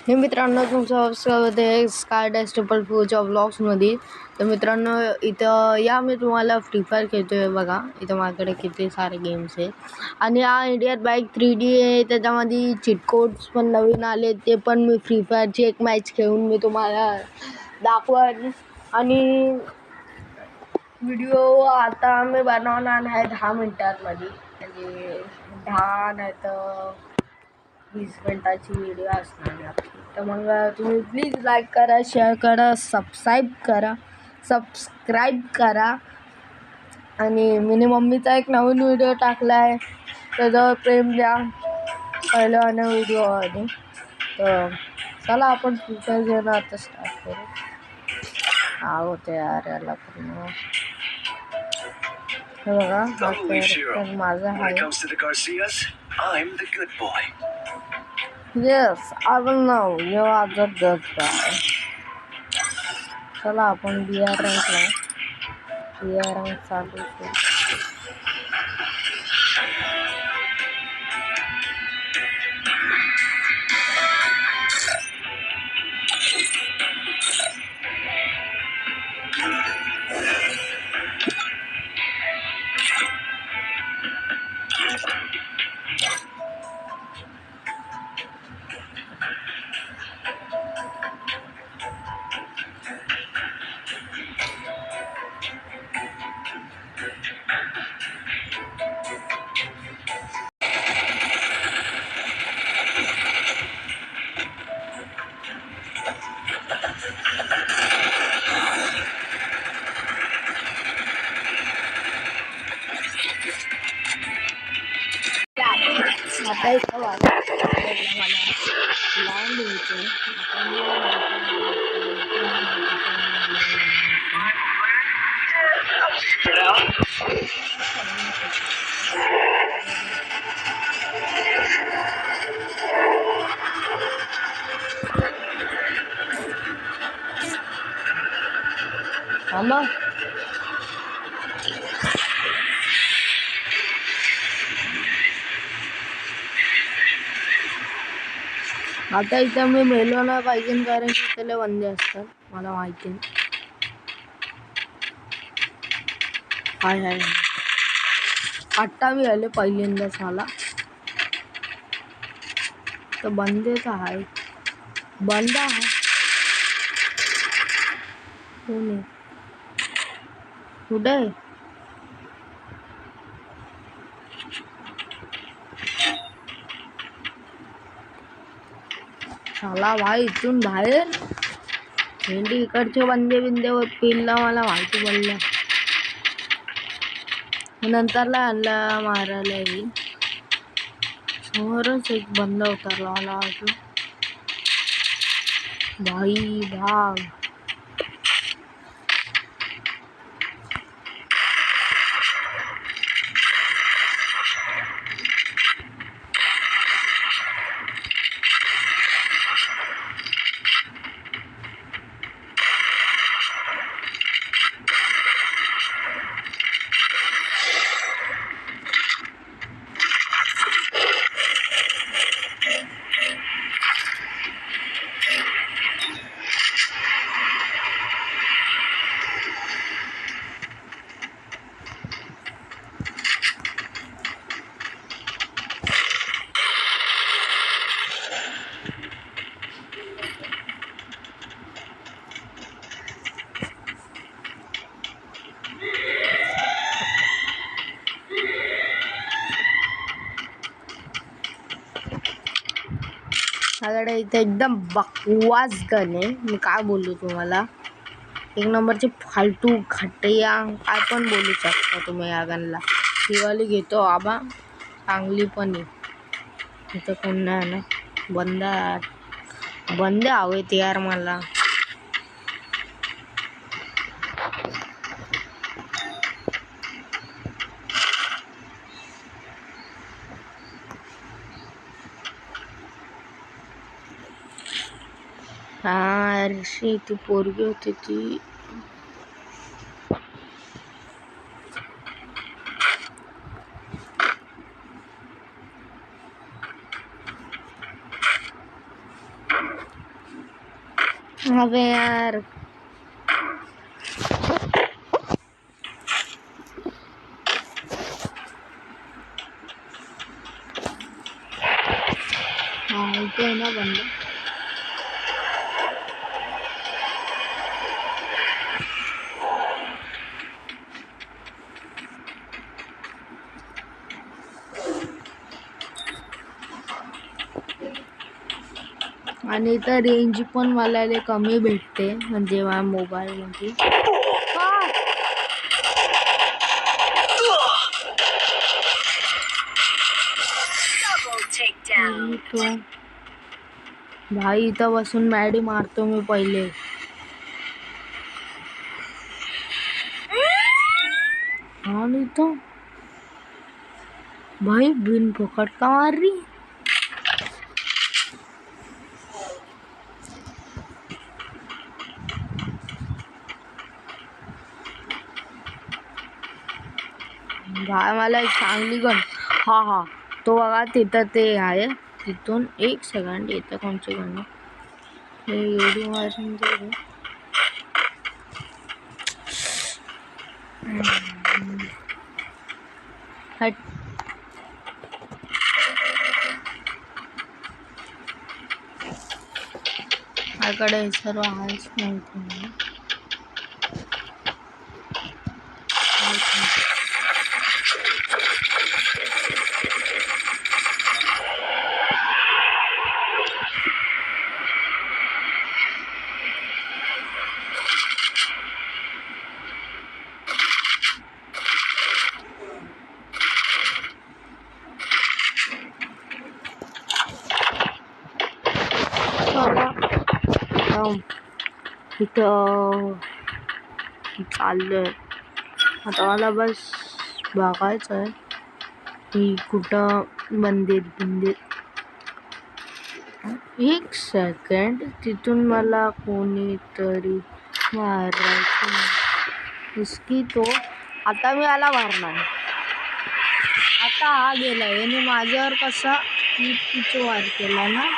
हे मित्रांनो, तुमचं स्वागत आहे स्काय डॅश ट्रिपल फोरच्या व्लॉग्समध्ये. तर मित्रांनो, इथं या मी तुम्हाला फ्री फायर खेळतोय. बघा इथं माझ्याकडे किती सारे गेम्स आहे आणि हा इंडियन बाईक 3D आहे. त्याच्यामध्ये चीट कोड्स पण नवीन आले, ते पण मी फ्री फायरची एक मॅच खेळून मी तुम्हाला दाखवेन. आणि व्हिडिओ आता मी बनवणार आहे 10 मिनिटांमध्ये, म्हणजे 10 नाही तर 20 मिनिटाची व्हिडिओ असणार आहे आपली. तर मग तुम्ही प्लीज लाईक करा, शेअर करा, सबस्क्राईब करा. आणि मी मम्मीचा एक नवीन व्हिडिओ टाकला आहे, त्याच्यावर प्रेम द्या पहिल्याने व्हिडिओ आणि. तर चला आपण फ्युचर घेणं आता स्टार्ट करू. हा होते यार याला पूर्ण. हे बघा हा माझा आहे. Yes, I will know. You are the good guy. चला आपण बिया रंगला. बिया रंग चालू करू. आता इथं मला लावून द्यायचं. मग आता इथं मी मेलो ना पाहिजे, कारण की त्याला बंदे असतात, मला माहिती आहे. हाय हाय आत्ता मी आले पहिल्यांदाच मला. तर बंदेच आहे, बंद आहे. कोण आहे कुठे? चला भाई इथून बाहेर. भेंडी इकडचे बंदे बिंदेवर पिल्ला मला माहिती पडलं. नंतरला आणला मारायला येईल. समोरच एक बंद उतरला मला अजून. भाई भाग. माझ्याकडे इथे एकदम बकवास गन आहे. मी काय बोलू तुम्हाला, एक नंबरचे फालतू घाटया काय पण बोलू शकता तुम्ही या गनला. दिवाळी घेतो आबा, चांगली पण आहे. इथं कोण नाही ना, बंद हवेत यार मला. हा ती पोरगी होती ती. अबे यार हाँ इथे आहे ना बंद. आणि इथं रेंज पण मला लय कमी भेटते म्हणजे माझ्या मोबाईलमध्ये. भाई इथं बसून मॅडी मारतो मी पहिले. आणि तो भाई बिन पकड़ का मार रही. भाई मला एक चांगली गन. हा हा तो बघा तिथं ते आहे. तिथून 1 सेकंड येतं कोणची गन हे एवढी मारून दे. हट माझ्याकडे सर्व आहेच नाही. इथं चाललोय आता. मला बस बघायचं आहे की कुठं मंदिर. 1 सेकंड तिथून मला कोणीतरी मारायचं. इसकी तो आता मी याला मारणार. आता हा गेला याने माझ्यावर कसा तिचा वार केला ना.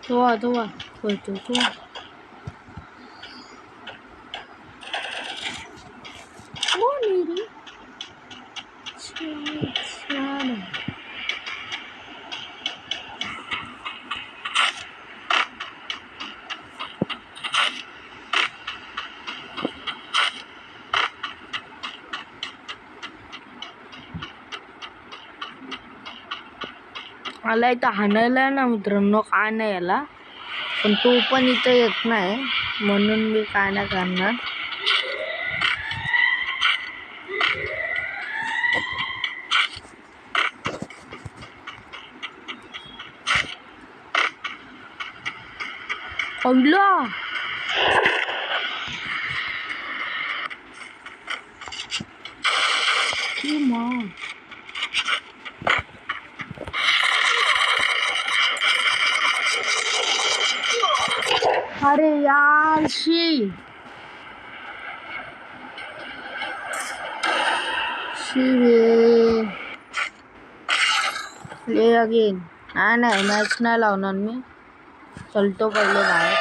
तो करतो तो. मला इथं हाणायला ना मित्रांनो काय नाही याला. पण तो पण इथं येत नाही म्हणून मी काय नाही करणार. अरे यार शी प्ले अगेन. नाही मॅच नाही लावणार मी. चलतो पहिले बाहेर.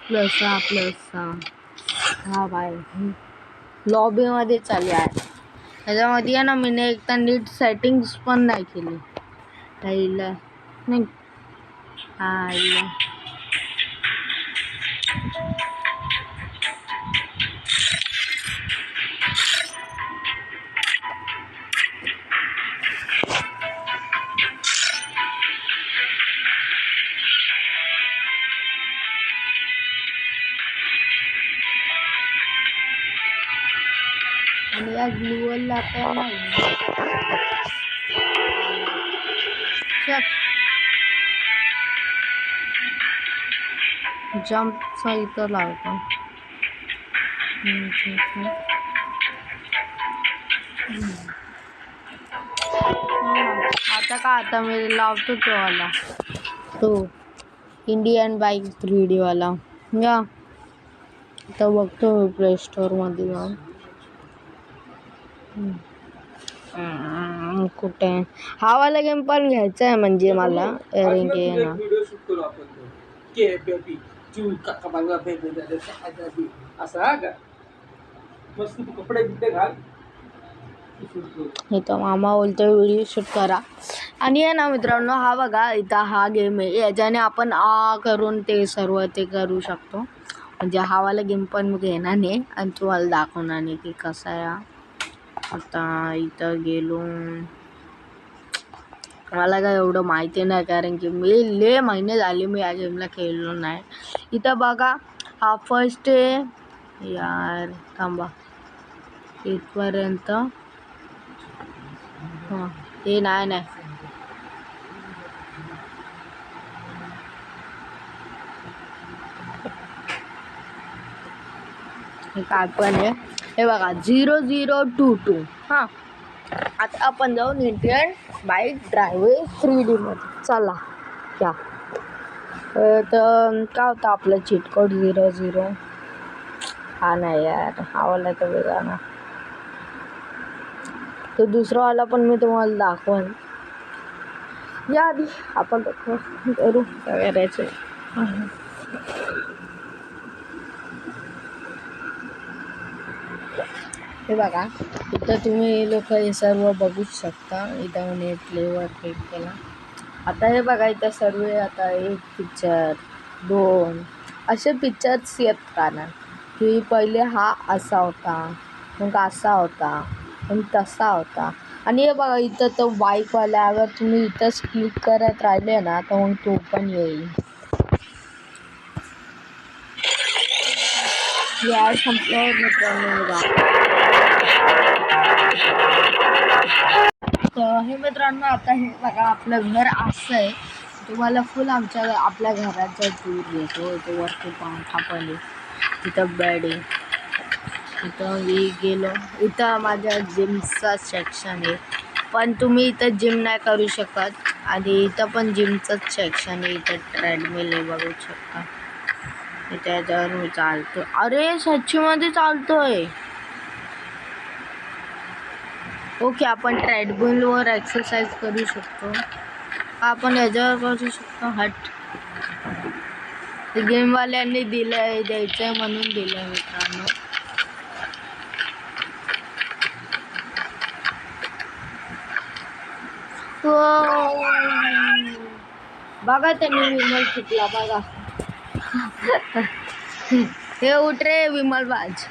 +6 हा बाहेर लॉबीमध्ये चालू आहे. त्याच्यामध्ये आहे ना मी एकदा नीट सेटिंग्स पण नाही केली. राहिलं नाही. आणि या ग्लूवलला काय नाही. जंपचा इथं लावतो. आता मी लावतो तो वाला तो इंडियन बाईक 3D वाला. या तर बघतो मी प्ले स्टोअरमध्ये जाऊन. कुठे हा वाला गेम पण घ्यायचा आहे म्हणजे मला कारण की ना इथं मामा बोलतोय व्हिडिओ शूट करा. आणि आहे ना मित्रांनो, हा बघा इथं हा गेम आहे, याच्याने आपण करून ते सर्व ते करू शकतो. म्हणजे हा वाला गेम पण मी घेणार नाही आणि तुम्हाला दाखवणार नाही की कसा आहे. आता इथं गेलो, मला काय एवढं माहिती नाही कारण की मी लय महिने झाले मी या गेमला खेळलो नाही. इथं बघा हा फर्स्ट आहे यार, थांबा इथपर्यंत. हां हे नाही हे काय पण आहे. हे बघा 0022. हां आता आपण जाऊन इंडियन बाईक ड्रायव्हिंग 3D मध्ये चला या. तर काय होतं आपलं चीट कोड 00. हा नाही यार, हा वाला तर वेगळा ना, तो दुसरा वाला पण मी तुम्हाला दाखवेन. या आधी आपण करू काय करायचं. हे बघा इथं तुम्ही लोक हे सर्व बघू शकता. इथं मी प्लेवर क्लिक केला. आता हे बघा इथं सर्व आता एक पिक्चर 2 असे पिक्चर्स येत कारण की पहिले हा असा होता, मग असा होता, मग तसा होता. आणि हे बघा इथं तो बाईकवाला, अगर तुम्ही इथंच क्लिक करत राहिले ना तर मग तो पण येईल. या संपल्यावर मित्रांनो बघा. तर हे मित्रांनो आता हे बघा आपलं घर असं आहे. तुम्हाला फुल आपल्या घराचा टूर देतो. तो वरती पंखा पण आहे, तिथं बेड आहे. इथं मी गेलो, इथं माझ्या जिमचा सेक्शन आहे, पण तुम्ही इथं जिम नाही करू शकत. आणि इथं पण जिमचंच सेक्शन आहे. इथं ट्रेडमिल आहे बघू शकता. त्याच्यावर मी चालतो. अरे सच्चीमध्ये चालतोय. ओके आपण ट्रेडमिलवर एक्सरसाइज करू शकतो. आपण याच्यावर करू शकतो. गेमवाल्यांनी दिलंय, द्यायचंय म्हणून दिलंय मित्रांनो. बघा त्यांनी विमल चुकला बघा. हे उठ रे विमल बाज.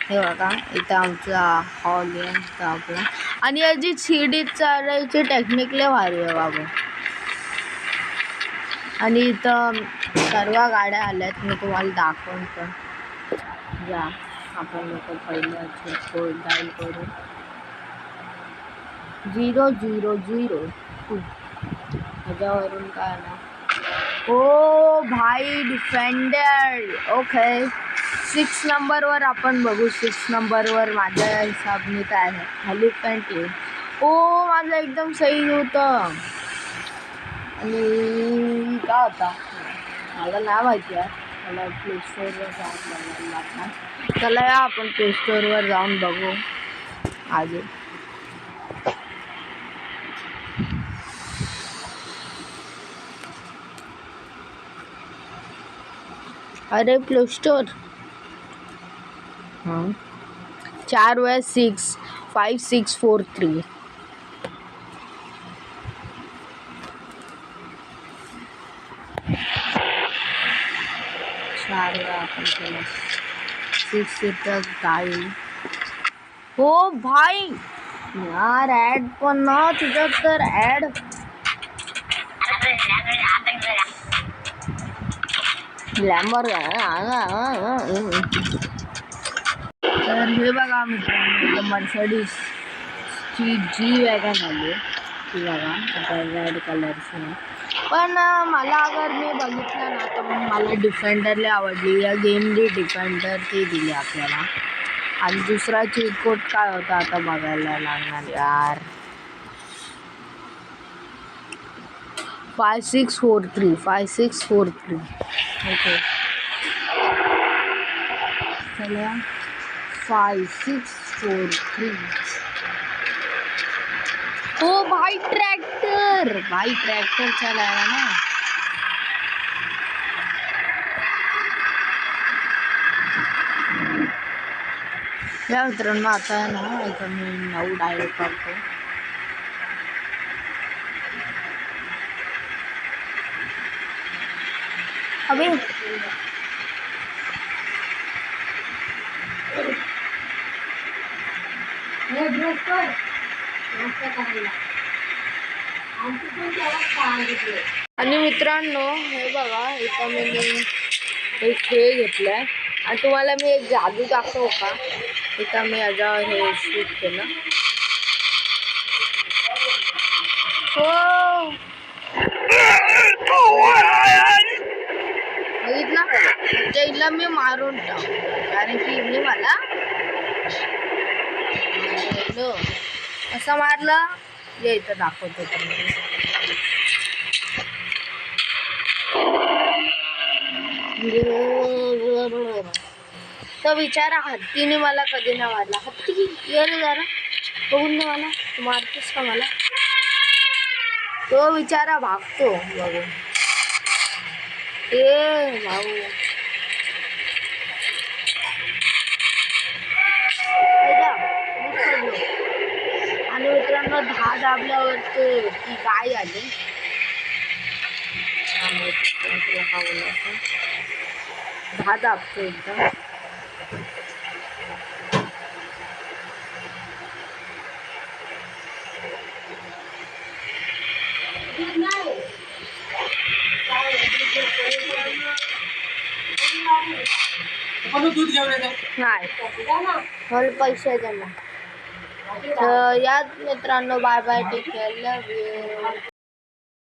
हे बघा इथं आमचा हॉल आहे आपला. आणि याची शिडी चढायची टेक्निक लय भारी आहे बाबा. आणि इथं सर्व गाड्या आल्यात, मी तुम्हाला दाखवून पण या. आपण लोक पहिलं कोड डायल करू 0002. ह्याच्यावरून काय ना, ओ भाई डिफेंडर. ओके 6 नंबरवर आपण बघू. 6 नंबरवर माझ्या हिसाबने काय आहे, खाली पॅन्ट आहे. ओ माझं एकदम सही होतं. आणि काय होता मला नाही माहिती आहे. मला प्ले स्टोअरवर जाऊन बघायला लागणार. चला या आपण प्ले स्टोअरवर जाऊन बघू अजून. अरे प्ले स्टोअर 4 वेळा 6 5643. आपण केलं 6 सीटर गाडी. हो भाई यार ॲड पण ना तुझ्यात तर ॲड. ग्लॅमर तर हे बघा मित्रांनो मर्सिडीजची जी वॅगन आली ती बघा आता रेड कलरची. पण मला अगर मी बघितलं ना तर मला डिफेंडरली आवडली. या गेमली डिफेंडर ती दिली आपल्याला. आणि दुसरा चीट कोड काय होता आता बघायला लागणार यार. 5643. ओके चला 5643. ओ भाई ट्रॅक्टर चलायला ना. या मित्रांनो आता आहे ना इथं मी 9 डायरेक्ट करतो. अबे आणि मित्रांनो हे बघा इथं मी एक खेळ घेतलाय आणि तुम्हाला मी एक जादू दाखवू का. इथं मी याचा हे शूट केलं. हो बघितलं त्याला मी मारून टाक कारण की मी मला असं मारलं हे इथं दाखवतो तर विचारा हत्तीने मला कधी नाही मारला. हत्ती ये रे जरा बघून दे मला तू मारतेस का मला. तो विचारा भागतो बघून. ए भाऊ आणि मित्रांनो 10 दाबल्यावर ती गाय आली. 10 दाबतो एकदम. दूध घेऊन नाही मला पैसे जमा. तर याच मित्रांनो bye bye take care love you.